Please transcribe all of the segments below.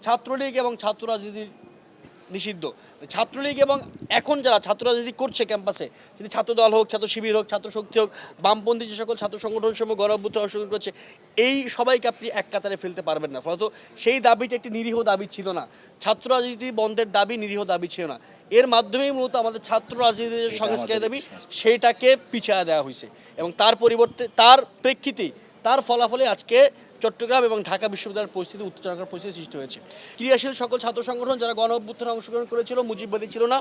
ছাত্রলীগ এবং ছাত্র রাজনীতি নিষিদ্ধ। ছাত্রলীগ এবং এখন যারা ছাত্র রাজনীতি করছে ক্যাম্পাসে, যদি ছাত্রদল হোক, ছাত্র শিবির হোক, ছাত্র শক্তি হোক, বামপন্থী যে সকল ছাত্র সংগঠন সমূহ গণ অভ্যুত্থানে অংশগ্রহণ করছে, এই সবাইকে আপনি এক কাতারে ফেলতে পারবেন না। ফলত সেই দাবিটা একটি নিরীহ দাবি ছিল না। ছাত্র রাজনীতি বন্ধের দাবি নিরীহ দাবি ছিল না। এর মাধ্যমেই মূলত আমাদের ছাত্র রাজনীতির যে সংস্কারের দাবি সেইটাকে পিছিয়ে দেওয়া হয়েছে এবং তার পরিবর্তে তার প্রেক্ষিতেই তার ফলাফলে আজকে চট্টগ্রাম এবং ঢাকা বিশ্ববিদ্যালয়ের পরিস্থিতি উত্তেজনাকর পরিস্থিতি সৃষ্টি হয়েছে। ক্রিয়াশীল সকল ছাত্র সংগঠন যারা গণ অভ্যুত্থানে অংশগ্রহণ করেছিল, মুজিববাদী ছিল না,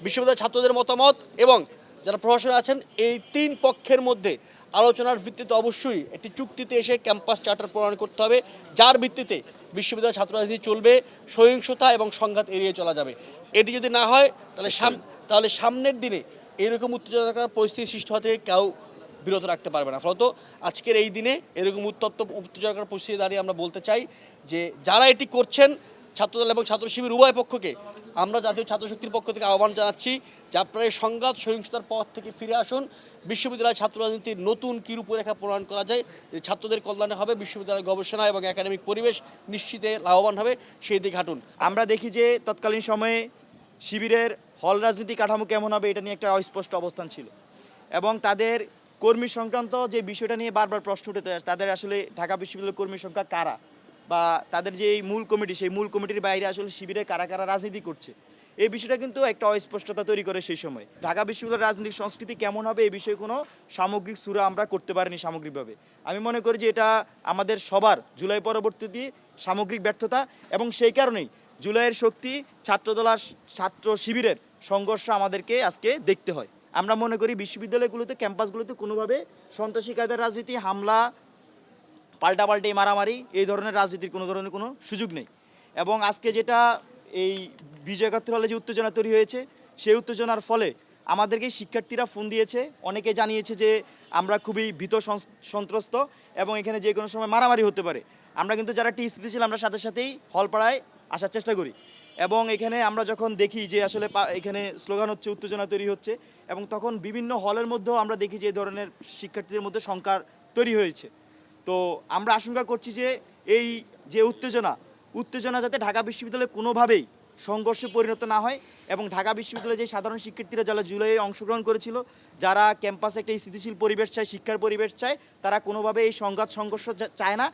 বিশ্ববিদ্যালয়ের ছাত্রদের মতামত এবং যারা প্রশাসনে আছেন, এই তিন পক্ষের মধ্যে আলোচনার ভিত্তিতে অবশ্যই একটি চুক্তিতে এসে ক্যাম্পাস চার্টার প্রণয়ন করতে হবে, যার ভিত্তিতে বিশ্ববিদ্যালয়ের ছাত্র রাজনীতি চলবে, সহিংসতা এবং সংঘাত এড়িয়ে চলা যাবে। এটি যদি না হয় তাহলে সামনের দিনে এরকম উত্তেজনাকর পরিস্থিতি সৃষ্টি হতে কেউ বিরত রাখতে পারবে না। ফলত আজকের এই দিনে এরকম উত্তেজনাকর পরিস্থিতি দাঁড়িয়ে আমরা বলতে চাই যে যারা এটি করছেন, ছাত্রদল এবং ছাত্র শিবির উভয় পক্ষকে আমরা জাতীয় ছাত্র শক্তির পক্ষ থেকে আহ্বান জানাচ্ছি যে আপনারা এই সংঘাত সহিংসতার পথ থেকে ফিরে আসুন। বিশ্ববিদ্যালয় ছাত্র রাজনীতির নতুন কি রূপরেখা প্রণয়ন করা যায়, যে ছাত্রদের কল্যাণে হবে, বিশ্ববিদ্যালয়ের গবেষণা এবং একাডেমিক পরিবেশ নিশ্চিতে লাভবান হবে, সেই দিকে হাঁটুন। আমরা দেখি যে তৎকালীন সময়ে শিবিরের হল রাজনীতি কাঠামো কেমন হবে এটা নিয়ে একটা অস্পষ্ট অবস্থান ছিল এবং তাদের কর্মী সংক্রান্ত যে বিষয়টা নিয়ে বারবার প্রশ্ন উঠে আসে, তাদের আসলে ঢাকা বিশ্ববিদ্যালয়ের কর্মী সংখ্যা কারা বা তাদের যে এই মূল কমিটি, সেই মূল কমিটির বাইরে আসলে শিবিরে কারা কারা রাজনীতি করছে, এই বিষয়টা কিন্তু একটা অস্পষ্টতা তৈরি করে সেই সময়। ঢাকা বিশ্ববিদ্যালয়ের রাজনৈতিক সংস্কৃতি কেমন হবে এই বিষয়ে কোনো সামগ্রিক সুরা আমরা করতে পারিনি সামগ্রিকভাবে। আমি মনে করি যে এটা আমাদের সবার জুলাই পরবর্তী সামগ্রিক ব্যর্থতা এবং সেই কারণেই জুলাইয়ের শক্তি ছাত্রদল আর ছাত্র শিবিরের সংঘর্ষ আমাদেরকে আজকে দেখতে হয়। আমরা মনে করি বিশ্ববিদ্যালয়গুলোতে, ক্যাম্পাসগুলোতে কোনোভাবে সন্ত্রাসী কায়দার রাজনীতি, হামলা, পাল্টাপাল্টি, মারামারি এই ধরনের রাজনীতির কোনো ধরনের কোনো সুযোগ নেই। এবং আজকে যেটা এই বিজয় একাত্তর হলে যে উত্তেজনা তৈরি হয়েছে, সেই উত্তেজনার ফলে আমাদেরকে শিক্ষার্থীরা ফোন দিয়েছে, অনেকে জানিয়েছে যে আমরা খুবই ভীত সন্ত্রস্ত এবং এখানে যে কোনো সময় মারামারি হতে পারে। আমরা কিন্তু যারা টিএসসিতে ছিলাম আমরা সাথে সাথেই হলপাড়ায় আসার চেষ্টা করি এবং এখানে আমরা যখন দেখি যে আসলে এখানে স্লোগান হচ্ছে, উত্তেজনা তৈরি হচ্ছে এবং তখন বিভিন্ন হলের মধ্যেও আমরা দেখি যে এই ধরনের শিক্ষার্থীদের মধ্যে সংখ্যার তৈরি হয়েছে। তো আমরা আশঙ্কা করছি যে এই যে উত্তেজনা যাতে ঢাকা বিশ্ববিদ্যালয়ে কোনোভাবেই সংঘর্ষে পরিণত না হয় এবং ঢাকা বিশ্ববিদ্যালয়ে যে সাধারণ শিক্ষার্থীরা যারা জুলাইয়ে অংশগ্রহণ করেছিল, যারা ক্যাম্পাসে একটা স্থিতিশীল পরিবেশ চায়, শিক্ষার পরিবেশ চায়, তারা কোনোভাবে এই সংঘর্ষ চায় না